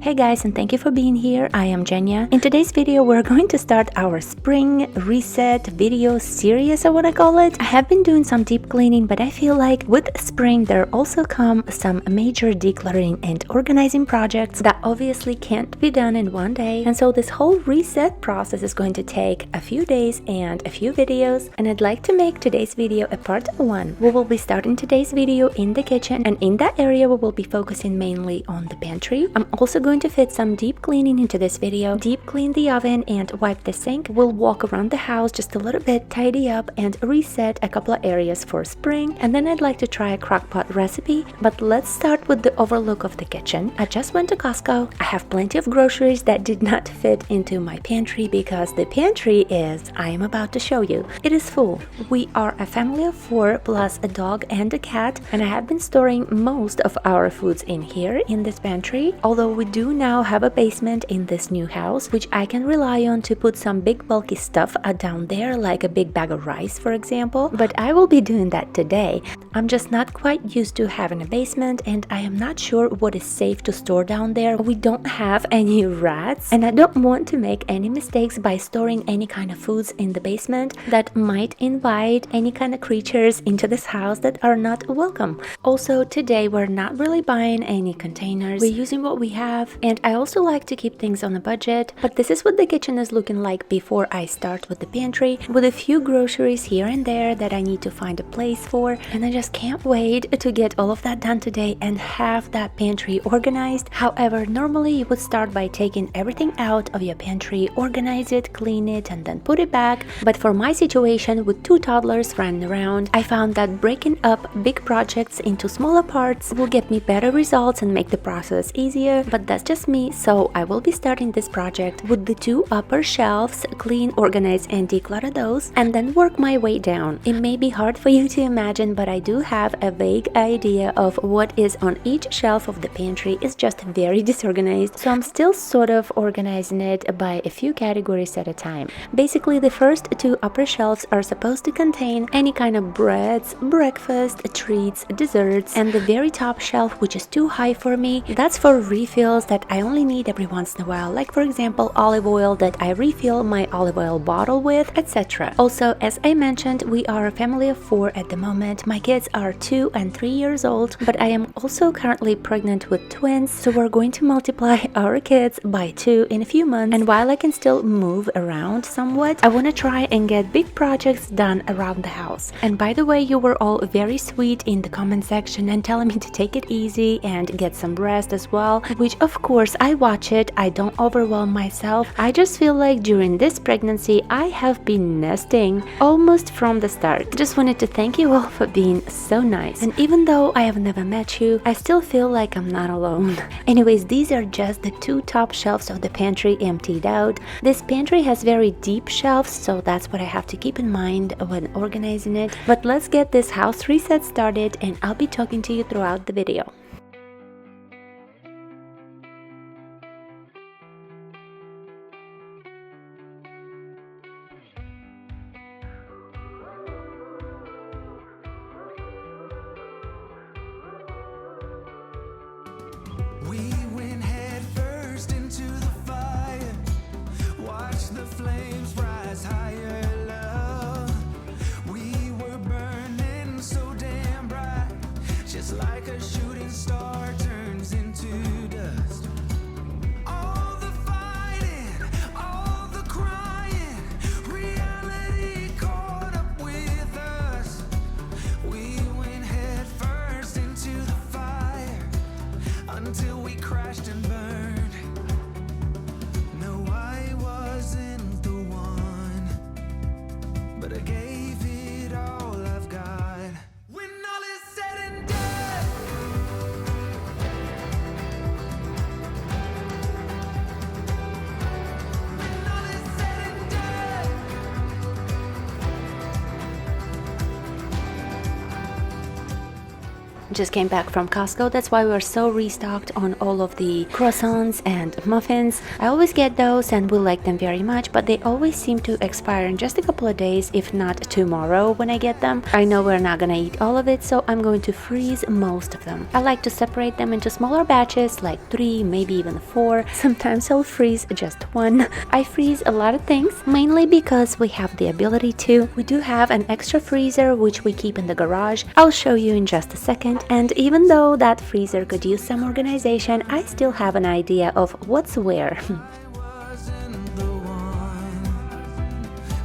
Hey guys, and thank you for being here. I am Jenya. In today's video, we're going to start our spring reset video series, I want to call it. I have been doing some deep cleaning, but I feel like with spring, there also come some major decluttering and organizing projects that obviously can't be done in one day. And so this whole reset process is going to take a few days and a few videos. And I'd like to make today's video a part one. We will be starting today's video in the kitchen, and in that area, we will be focusing mainly on the pantry. I'm also going to fit some deep cleaning into this video. Deep clean the oven and wipe the sink. We'll walk around the house just a little bit, tidy up and reset a couple of areas for spring. And then I'd like to try a crock-pot recipe, but let's start with the overlook of the kitchen. I just went to Costco. I have plenty of groceries that did not fit into my pantry because the pantry is, I am about to show you, it is full. We are a family of 4 plus a dog and a cat, and I have been storing most of our foods in here in this pantry, although we do now have a basement in this new house, which I can rely on to put some big bulky stuff down there, like a big bag of rice, for example. But I will be doing that today. I'm just not quite used to having a basement, and I am not sure what is safe to store down there. We don't have any rats, and I don't want to make any mistakes by storing any kind of foods in the basement that might invite any kind of creatures into this house that are not welcome. Also, today we're not really buying any containers. We're using what we have, and I also like to keep things on a budget. But this is what the kitchen is looking like before I start with the pantry, with a few groceries here and there that I need to find a place for, and I just can't wait to get all of that done today and have that pantry organized. However, normally you would start by taking everything out of your pantry, organize it, clean it, and then put it back. But for my situation with 2 toddlers running around, I found that breaking up big projects into smaller parts will get me better results and make the process easier. But that's just me, so I will be starting this project with the 2 upper shelves, clean, organize, and declutter those, and then work my way down. It may be hard for you to imagine, but I do have a vague idea of what is on each shelf of the pantry. It's just very disorganized, so I'm still sort of organizing it by a few categories at a time. Basically, the first 2 upper shelves are supposed to contain any kind of breads, breakfast, treats, desserts, and the very top shelf, which is too high for me, that's for refills that I only need every once in a while, like for example olive oil that I refill my olive oil bottle with, etc. Also, as I mentioned, we are a family of 4 at the moment. My kids are 2 and 3 years old, but I am also currently pregnant with twins, so we're going to multiply our kids by 2 in a few months. And while I can still move around somewhat, I want to try and get big projects done around the house. And by the way, you were all very sweet in the comment section and telling me to take it easy and get some rest as well, which of course I watch it. I don't overwhelm myself. I just feel like during this pregnancy I have been nesting almost from the start. Just wanted to thank you all for being so nice, and even though I have never met you, I still feel like I'm not alone. Anyways, these are just the 2 top shelves of the pantry emptied out. This pantry has very deep shelves, so that's what I have to keep in mind when organizing it. But let's get this house reset started, and I'll be talking to you throughout the video. We went head first into the fire, watched the flames rise higher, love. We were burning so damn bright, just like a shooting star turns into dust. All the fighting, all the crying, reality caught up with us. We went head first into the fire until we crashed and burned. No, I wasn't the one, but I gave it all I've got. When all is said and done, Just came back from Costco, that's why we're so restocked on all of the croissants and muffins. I always get those and we like them very much, but they always seem to expire in just a couple of days, if not tomorrow when I get them. I know we're not gonna eat all of it, so I'm going to freeze most of them. I like to separate them into smaller batches, like 3, maybe even 4. Sometimes I'll freeze just 1. I freeze a lot of things, mainly because we have the ability to. We do have an extra freezer which we keep in the garage. I'll show you in just a second. And even though that freezer could use some organization, I still have an idea of what's where. wasn't the one.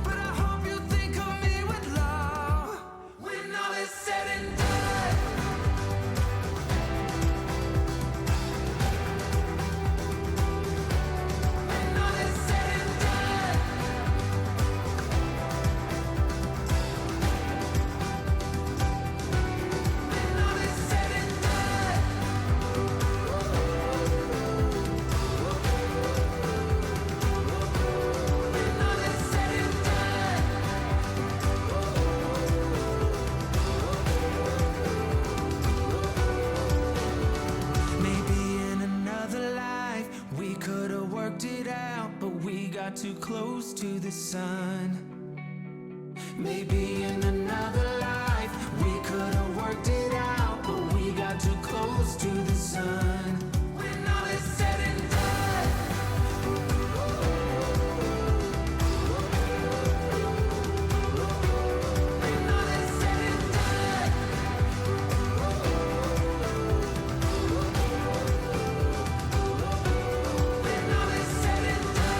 But I hope you think of me with love when all is said and done. When all is said and done. When all is said and done. When all is said and done. Maybe in another life we could have worked it out, but we got too close to the sun. Maybe in another life we could have worked it out, but we got too close to the sun. When all is said and done. When all is said and done. When all is said and done.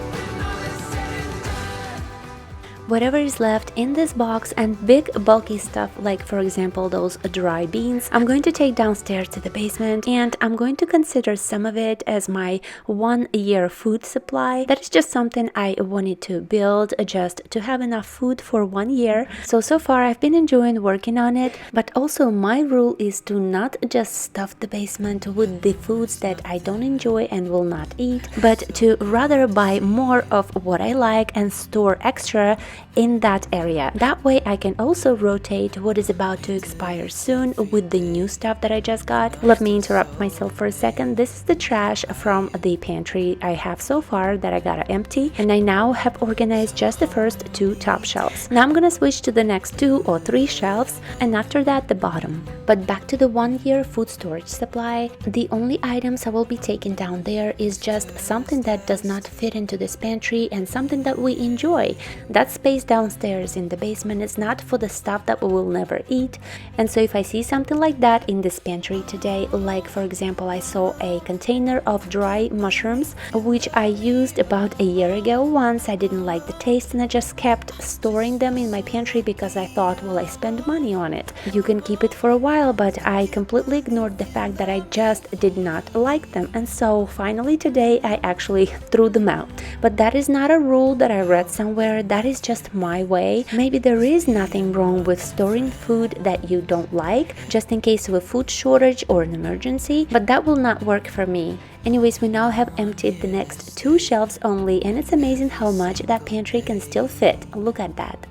When all is said and done. Whatever is left in this box and big bulky stuff, like for example those dry beans, I'm going to take downstairs to the basement, and I'm going to consider some of it as my 1-year food supply. That is just something I wanted to build just to have enough food for 1 year. So far I've been enjoying working on it, but also my rule is to not just stuff the basement with the foods that I don't enjoy and will not eat, but to rather buy more of what I like and store extra in that area. That way I can also rotate what is about to expire soon with the new stuff that I just got. Let me interrupt myself for a second. This is the trash from the pantry I have so far that I gotta empty, and I now have organized just the first 2 top shelves. Now I'm gonna switch to the next 2 or 3 shelves, and after that the bottom. But back to the 1-year food storage supply, the only items I will be taking down there is just something that does not fit into this pantry and something that we enjoy. That space downstairs in the basement is not for the stuff that we will never eat, and so if I see something like that in this pantry today, like for example I saw a container of dry mushrooms which I used about a year ago once. I didn't like the taste and I just kept storing them in my pantry because I thought, well, I spend money on it, you can keep it for a while, but I completely ignored the fact that I just did not like them, and so finally today I actually threw them out. But that is not a rule that I read somewhere, that is just my way. Maybe there is nothing wrong with storing food that you don't like, just in case of a food shortage or an emergency, but that will not work for me. Anyways, we now have emptied the next 2 shelves only, and it's amazing how much that pantry can still fit. Look at that.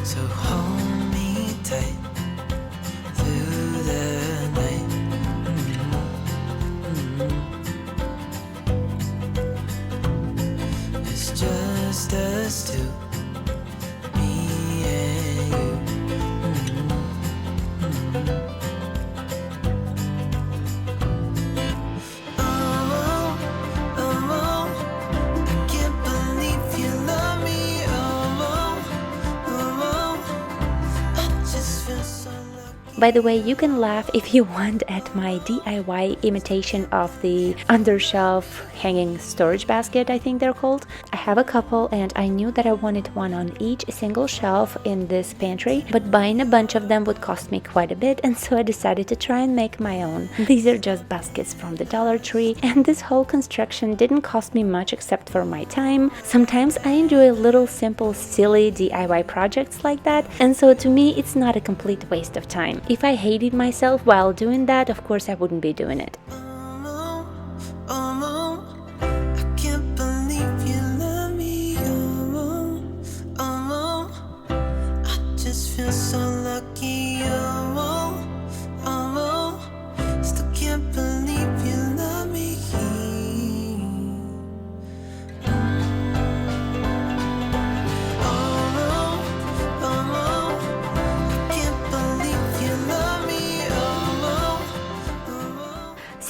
So hold me tight through the night. It's just us two, me and you. Oh, oh, I can't believe you love me. I just feel so lucky. By the way, you can laugh if you want at my DIY imitation of the undershelf hanging storage basket, I think they're called. I have a couple and I knew that I wanted one on each single shelf in this pantry, but buying a bunch of them would cost me quite a bit, and so I decided to try and make my own. These are just baskets from the Dollar Tree, and this whole construction didn't cost me much except for my time. Sometimes I enjoy little simple silly DIY projects like that, and so to me it's not a complete waste of time. If I hated myself while doing that, of course I wouldn't be doing it. I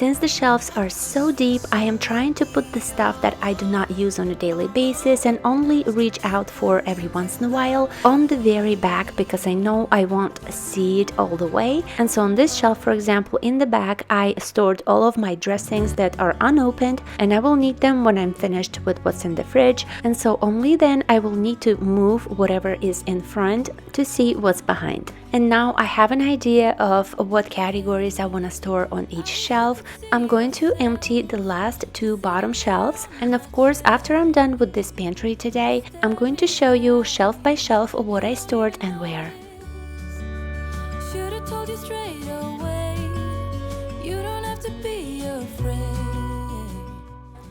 since the shelves are so deep, I am trying to put the stuff that I do not use on a daily basis and only reach out for every once in a while on the very back, because I know I won't see it all the way. And so on this shelf, for example, in the back, I stored all of my dressings that are unopened, and I will need them when I'm finished with what's in the fridge. And so only then I will need to move whatever is in front to see what's behind. And now I have an idea of what categories I want to store on each shelf. I'm going to empty the last two bottom shelves, and of course after I'm done with this pantry today, I'm going to show you shelf by shelf what I stored and where. Should've told you straight away. You don't have to be afraid.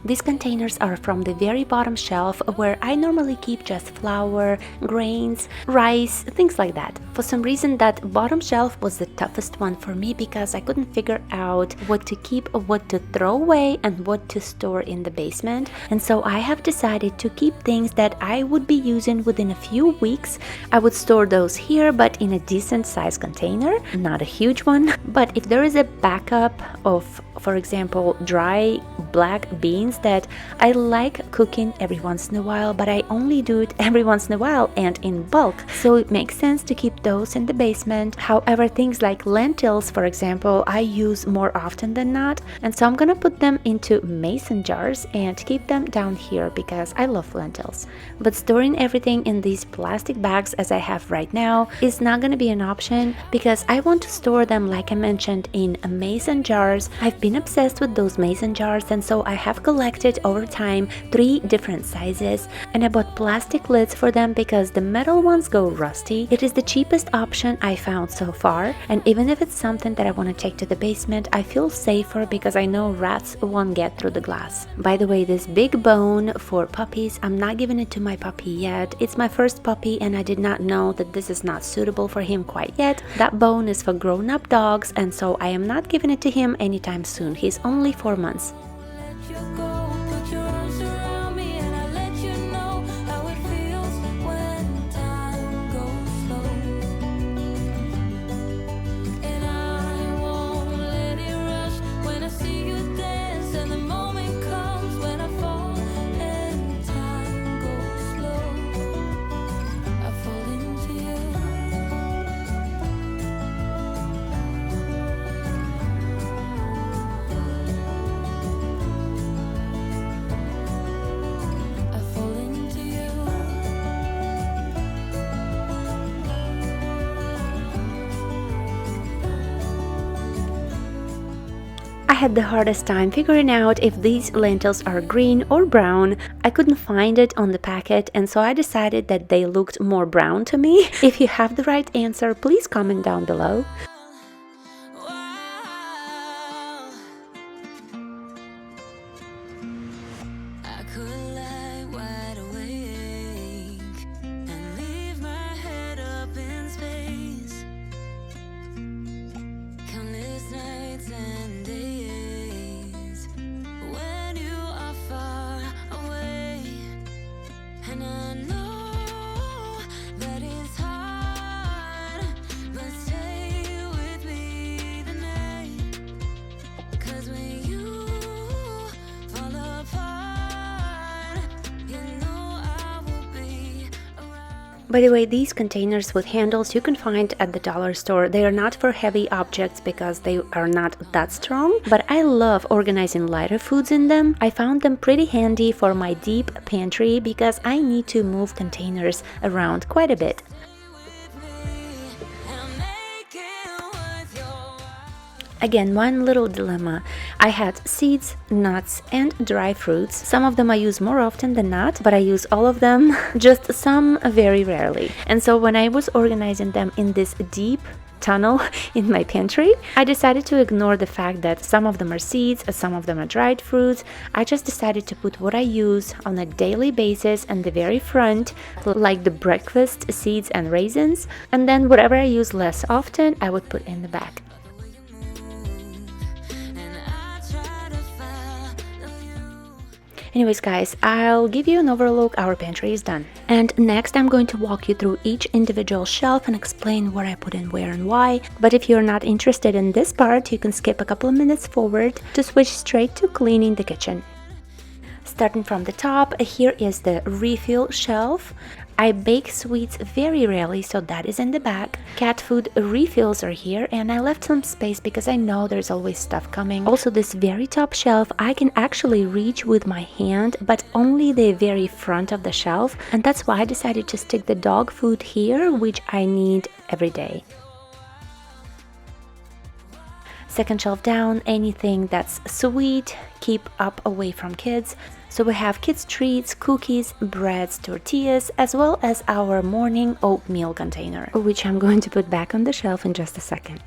These containers are from the very bottom shelf, where I normally keep just flour, grains, rice, things like that. For some reason, that bottom shelf was the toughest one for me because I couldn't figure out what to keep, what to throw away, and what to store in the basement. And so I have decided to keep things that I would be using within a few weeks. I would store those here, but in a decent size container, not a huge one. But if there is a backup of, for example, dry black beans that I like cooking every once in a while, but I only do it every once in a while and in bulk, so it makes sense to keep those in the basement. However, things like lentils, for example, I use more often than not, and so I'm gonna put them into mason jars and keep them down here because I love lentils. But storing everything in these plastic bags as I have right now is not gonna be an option because I want to store them, like I mentioned, in mason jars. I've been obsessed with those mason jars, and so I have collected over time 3 different sizes, and I bought plastic lids for them because the metal ones go rusty. It is the cheapest option I found so far, and even if it's something that I want to take to the basement, I feel safer because I know rats won't get through the glass. By the way, this big bone for puppies, I'm not giving it to my puppy yet. It's my first puppy and I did not know that this is not suitable for him quite yet. That bone is for grown-up dogs, and so I am not giving it to him anytime soon. He's only 4 months. Let you go, put your arms around me, and I let you know how it feels when time goes slow. And I won't let it rush when I see you dance, and the moment comes when I fall and time goes slow. I fall into you. I fall into you. I had the hardest time figuring out if these lentils are green or brown. I couldn't find it on the packet, and so I decided that they looked more brown to me. If you have the right answer, please comment down below. Wow. I could lie wide awake and leave my head up in space. Countless nights and days when you are far away, and I know that it's hard, but stay with me tonight. 'Cause when you fall apart, you know I will be around. By the way, these containers with handles you can find at the dollar store. They are not for heavy objects because they are not that strong, but I love organizing lighter foods in them. I found them pretty handy for my deep pantry because I need to move containers around quite a bit. Again, one little dilemma. I had seeds, nuts, and dry fruits. Some of them I use more often than not, but I use all of them, just some very rarely. And so when I was organizing them in this deep tunnel in my pantry, I decided to ignore the fact that some of them are seeds, some of them are dried fruits. I just decided to put what I use on a daily basis in the very front, like the breakfast seeds and raisins, and then whatever I use less often, I would put in the back. Anyways guys, I'll give you an overlook. Our pantry is done. And next I'm going to walk you through each individual shelf and explain what I put in where and why. But if you're not interested in this part, you can skip a couple of minutes forward to switch straight to cleaning the kitchen. Starting from the top, here is the refill shelf. I bake sweets very rarely, so that is in the back. Cat food refills are here, and I left some space because I know there's always stuff coming. Also, this very top shelf I can actually reach with my hand, but only the very front of the shelf, and that's why I decided to stick the dog food here, which I need every day. Second shelf down, anything that's sweet, keep up away from kids. So we have kids treats, cookies, breads, tortillas, as well as our morning oatmeal container, which I'm going to put back on the shelf in just a second.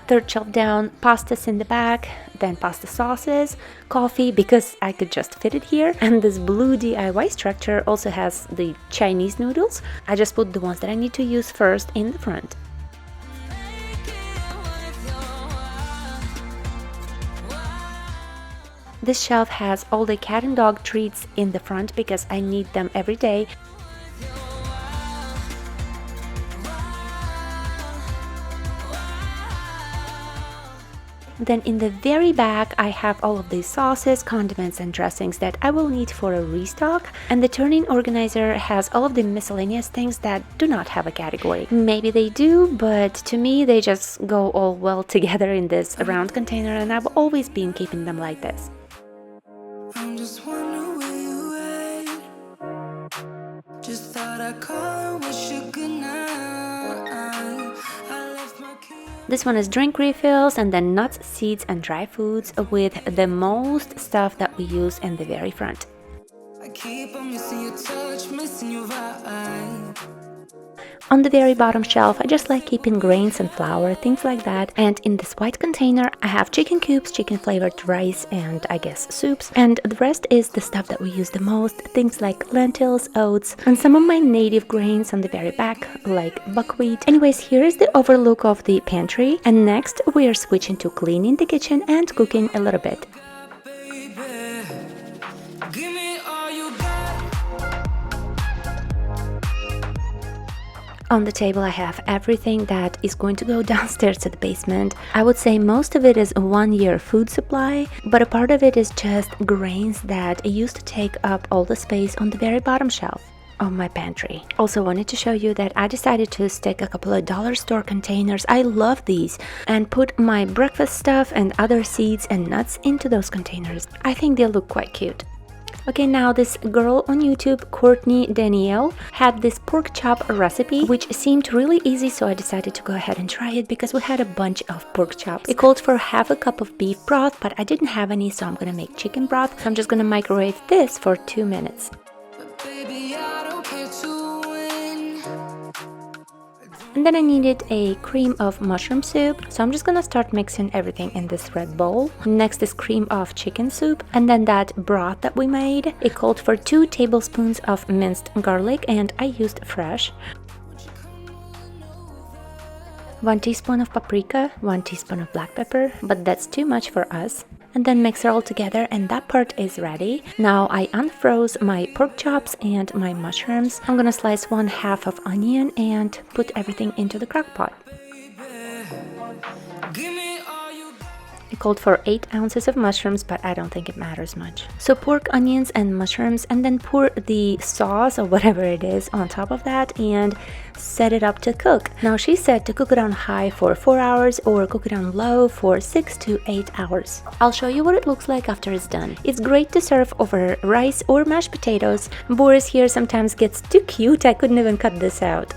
Third shelf down, pastas in the back, then pasta sauces, coffee because I could just fit it here, and this blue DIY structure also has the Chinese noodles. I just put the ones that I need to use first in the front. This shelf has all the cat and dog treats in the front because I need them every day. Then in the very back, I have all of these sauces, condiments, and dressings that I will need for a restock. And the turning organizer has all of the miscellaneous things that do not have a category. Maybe they do, but to me, they just go all well together in this round container, and I've always been keeping them like this. I'm just wondering where you at. Just thought I'd call and wish you good night. This one is drink refills, and then nuts, seeds, and dry foods with the most stuff that we use in the very front. I keep on missing your touch, missing your vibe. On the very bottom shelf, I just like keeping grains and flour, things like that. And in this white container, I have chicken cubes, chicken flavored rice, and I guess soups. And the rest is the stuff that we use the most, things like lentils, oats, and some of my native grains on the very back, like buckwheat. Anyways, here is the overlook of the pantry. And next, we are switching to cleaning the kitchen and cooking a little bit. On the table I have everything that is going to go downstairs to the basement. I would say most of it is a 1-year food supply, but a part of it is just grains that used to take up all the space on the very bottom shelf of my pantry. Also wanted to show you that I decided to stick a couple of dollar store containers. I love these, and put my breakfast stuff and other seeds and nuts into those containers. I think they look quite cute. Okay, now this girl on YouTube, Courtney Danielle, had this pork chop recipe, which seemed really easy, so I decided to go ahead and try it because we had a bunch of pork chops. It called for half a cup of beef broth, but I didn't have any, so I'm gonna make chicken broth. So I'm just gonna microwave this for 2 minutes. And then I needed a cream of mushroom soup, so I'm just gonna start mixing everything in this red bowl. Next is cream of chicken soup, and then that broth that we made. It called for 2 tablespoons of minced garlic, and I used fresh. 1 teaspoon of paprika, 1 teaspoon of black pepper, but that's too much for us. And then mix it all together, and that part is ready. Now I unfroze my pork chops and my mushrooms. I'm gonna slice 1/2 of onion and put everything into the crock pot. It called for 8 ounces of mushrooms, but I don't think it matters much. So pork, onions, and mushrooms, and then pour the sauce or whatever it is on top of that and set it up to cook. Now she said to cook it on high for 4 hours or cook it on low for 6 to 8 hours. I'll show you what it looks like after it's done. It's great to serve over rice or mashed potatoes. Boris here sometimes gets too cute, I couldn't even cut this out.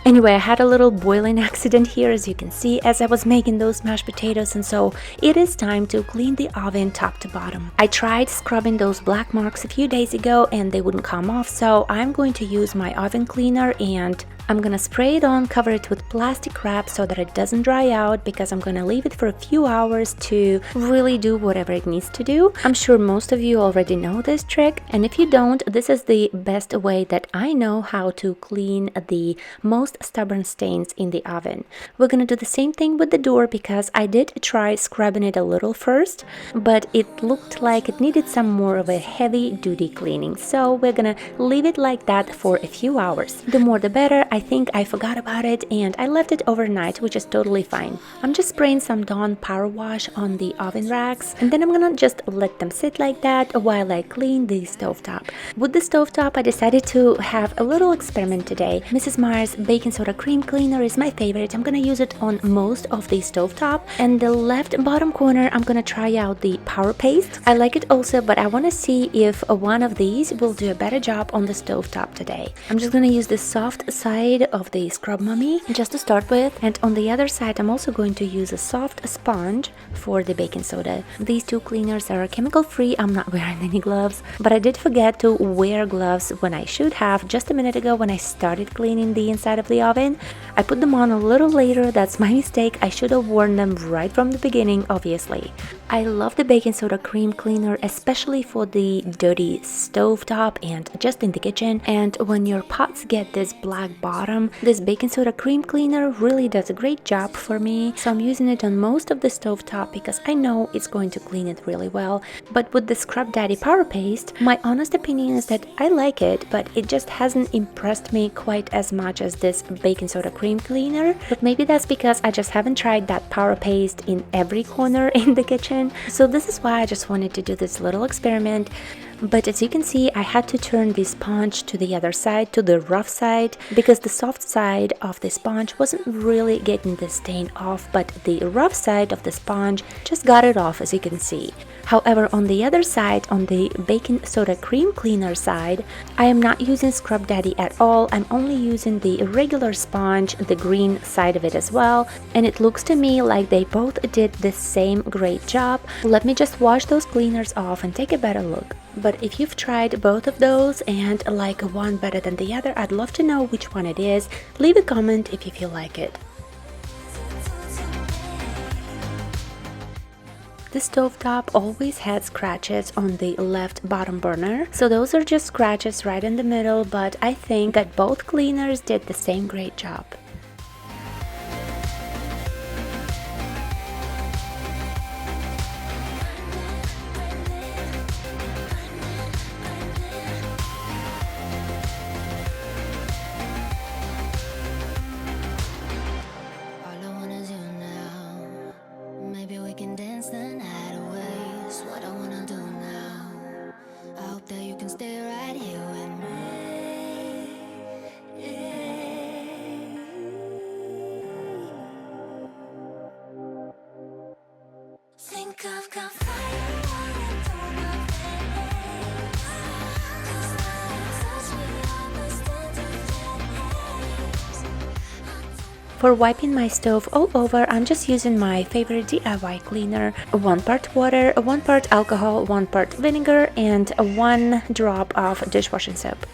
Anyway, I had a little boiling accident here, as you can see, as I was making those mashed potatoes, and so it is time to clean the oven top to bottom. I tried scrubbing those black marks a few days ago and they wouldn't come off, so I'm going to use my oven cleaner and I'm gonna spray it on, cover it with plastic wrap so that it doesn't dry out, because I'm gonna leave it for a few hours to really do whatever it needs to do. I'm sure most of you already know this trick, and if you don't, this is the best way that I know how to clean the most stubborn stains in the oven. We're gonna do the same thing with the door, because I did try scrubbing it a little first, but it looked like it needed some more of a heavy duty cleaning, so we're gonna leave it like that for a few hours. The more the better. I think I forgot about it and I left it overnight, which is totally fine. I'm just spraying some Dawn Power Wash on the oven racks, and then I'm gonna just let them sit like that while I clean the stovetop. With the stovetop, I decided to have a little experiment today. Mrs. Meyer's baking soda cream cleaner is my favorite. I'm gonna use it on most of the stovetop, and the left bottom corner I'm gonna try out the Power Paste. I like it also, but I want to see if one of these will do a better job on the stovetop today. I'm just gonna use the soft side of the Scrub Mummy just to start with, and on the other side I'm also going to use a soft sponge for the baking soda. These two cleaners are chemical free. I'm not wearing any gloves, but I did forget to wear gloves when I should have just a minute ago when I started cleaning the inside of the oven. I put them on a little later. That's my mistake. I should have worn them right from the beginning, obviously. I love the baking soda cream cleaner, especially for the dirty stovetop and just in the kitchen. And when your pots get this black bottom, this baking soda cream cleaner really does a great job for me. So I'm using it on most of the stovetop because I know it's going to clean it really well. But with the Scrub Daddy Power Paste, my honest opinion is that I like it, but it just hasn't impressed me quite as much as this baking soda cream cleaner. But maybe that's because I just haven't tried that Power Paste in every corner in the kitchen. So this is why I just wanted to do this little experiment. But as you can see, I had to turn the sponge to the other side, to the rough side, because the soft side of the sponge wasn't really getting the stain off, but the rough side of the sponge just got it off, as you can see. However, on the other side, on the baking soda cream cleaner side, I am not using Scrub Daddy at all. I'm only using the regular sponge, the green side of it as well, and it looks to me like they both did the same great job. Let me just wash those cleaners off and take a better look. But if you've tried both of those and like one better than the other, I'd love to know which one it is. Leave a comment if you feel like it. The stovetop always had scratches on the left bottom burner, so those are just scratches right in the middle, but I think that both cleaners did the same great job. Think I've got fire running through my veins. 'Cause now you touch me, I must For wiping my stove all over, I'm just using my favorite DIY cleaner. 1 part water, 1 part alcohol, 1 part vinegar, and 1 drop of dishwashing soap.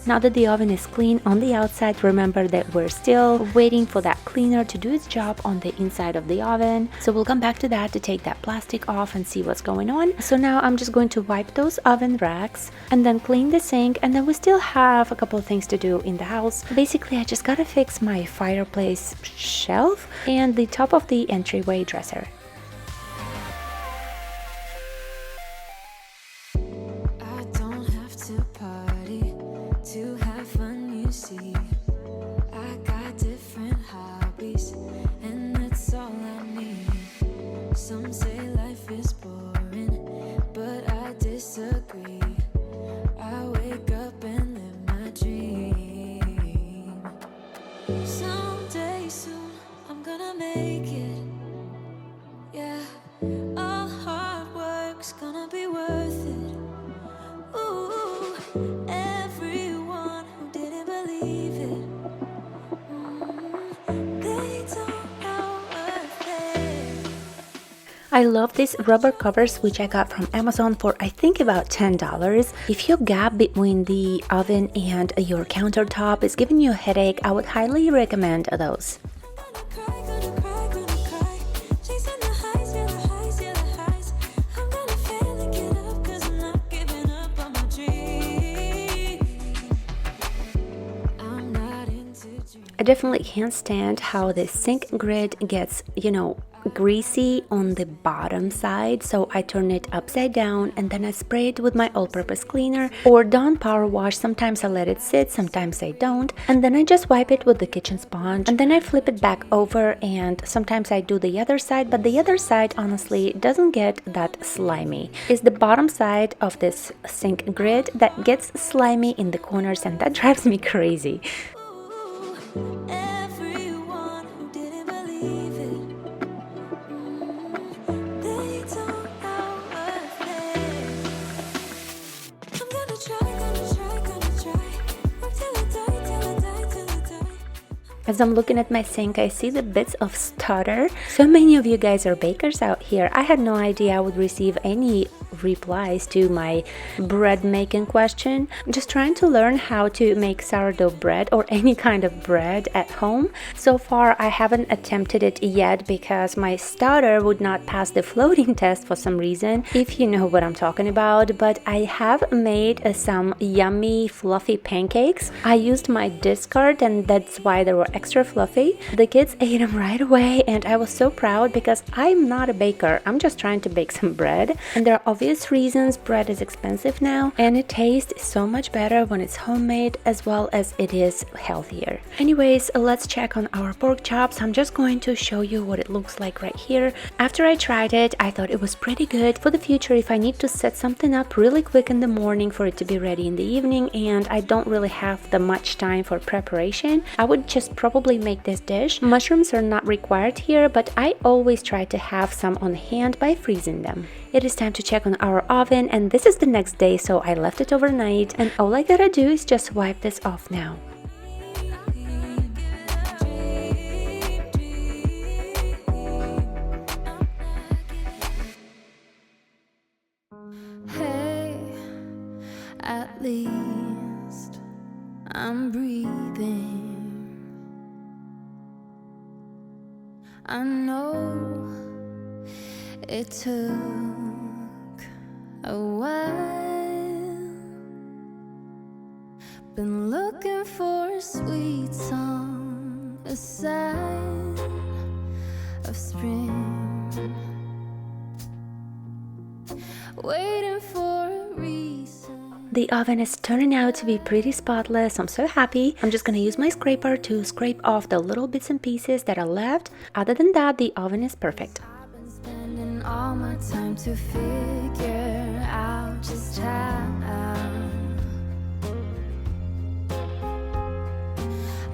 Now that the oven is clean on the outside, remember that we're still waiting for that cleaner to do its job on the inside of the oven. So we'll come back to that to take that plastic off and see what's going on. So now I'm just going to wipe those oven racks and then clean the sink, and then we still have a couple of things to do in the house. Basically, I just gotta fix my fireplace shelf and the top of the entryway dresser. Some say life is boring, but I disagree. I wake up and live my dream. Someday soon I'm gonna make it. Yeah, all hard work's gonna be worth it. Ooh, everyone who didn't believe it, they don't know what they I love these rubber covers, which I got from Amazon for I think about $10. If your gap between the oven and your countertop is giving you a headache, I would highly recommend those. I definitely can't stand how the sink grid gets, greasy on the bottom side, so I turn it upside down and then I spray it with my all-purpose cleaner or Dawn power wash. Sometimes I let it sit, sometimes I don't, and then I just wipe it with the kitchen sponge and then I flip it back over, and sometimes I do the other side, but the other side honestly doesn't get that slimy. It's the bottom side of this sink grid that gets slimy in the corners, and that drives me crazy. Everyone who didn't believe it, they don't know what's there. I'm gonna try, work till I die. As I'm looking at my sink, I see the bits of stutter. So many of you guys are bakers out here. I had no idea I would receive any replies to my bread making question. I'm just trying to learn how to make sourdough bread or any kind of bread at home. So far I haven't attempted it yet because my starter would not pass the floating test for some reason, if you know what I'm talking about. But I have made some yummy fluffy pancakes. I used my discard and that's why they were extra fluffy. The kids ate them right away and I was so proud because I'm not a baker. I'm just trying to bake some bread, and there are obvious reasons bread is expensive now, and it tastes so much better when it's homemade as well as it is healthier. Anyways, let's check on our pork chops. I'm just going to show you what it looks like right here. After I tried it, I thought it was pretty good. For the future, if I need to set something up really quick in the morning for it to be ready in the evening and I don't really have the much time for preparation, I would just probably make this dish. Mushrooms are not required here, but I always try to have some on hand by freezing them. It is time to check on our oven, and this is the next day, so I left it overnight, and all I gotta do is just wipe this off now. Hey, at least I'm breathing. I know it took a while. Been looking for a sweet song, a sign of spring, waiting for a reason. The oven is turning out to be pretty spotless. I'm so happy. I'm just gonna use my scraper to scrape off the little bits and pieces that are left. Other than that, the oven is perfect. I've been spending all my time to figure out just how.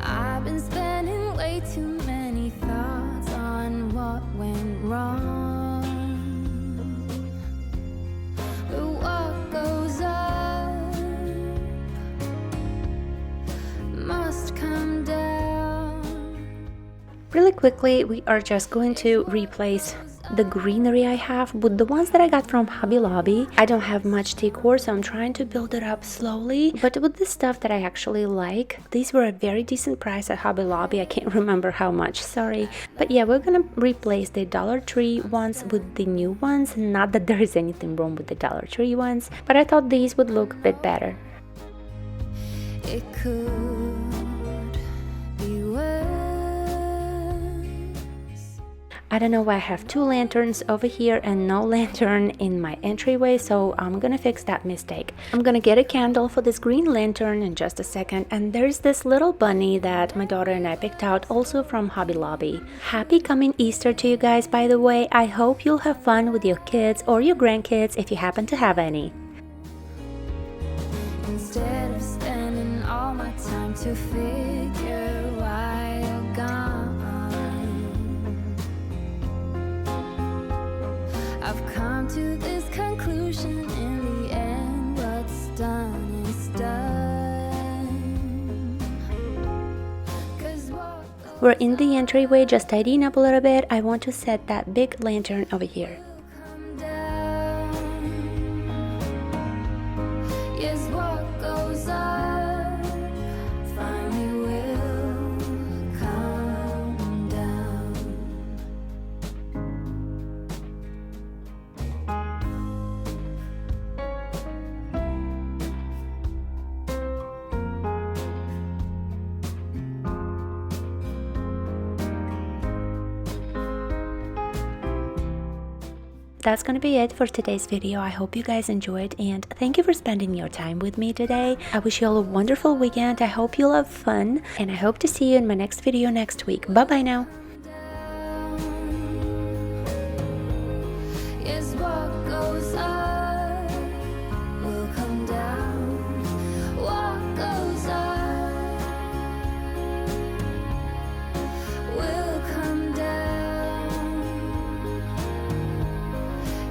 I've been spending way too many thoughts on what went wrong. But what goes up must come down. Really quickly, we are just going to replace the greenery I have with the ones that I got from Hobby Lobby. I don't have much decor, so I'm trying to build it up slowly, but with the stuff that I actually like. These were a very decent price at Hobby Lobby. I can't remember how much, sorry. But yeah, we're gonna replace the Dollar Tree ones with the new ones. Not that there is anything wrong with the Dollar Tree ones, but I thought these would look a bit better. It could be worse. I don't know why I have two lanterns over here and no lantern in my entryway, so I'm gonna fix that mistake. I'm gonna get a candle for this green lantern in just a second, and there's this little bunny that my daughter and I picked out also from Hobby Lobby. Happy coming Easter to you guys, by the way. I hope you'll have fun with your kids or your grandkids if you happen to have any. Instead of spending all my time to figure why you're gone, I've come to this conclusion: in the end, what's done is done. 'Cause We're in the entryway just tidying up a little bit. I want to set that big lantern over here. that's gonna be it for today's video. I hope you guys enjoyed, and thank you for spending your time with me today. I wish you all a wonderful weekend. I hope you'll have fun, and I hope to see you in my next video next week. Bye bye now. Yes, what goes up will come down. What goes up will come down.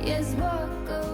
Yes, what goes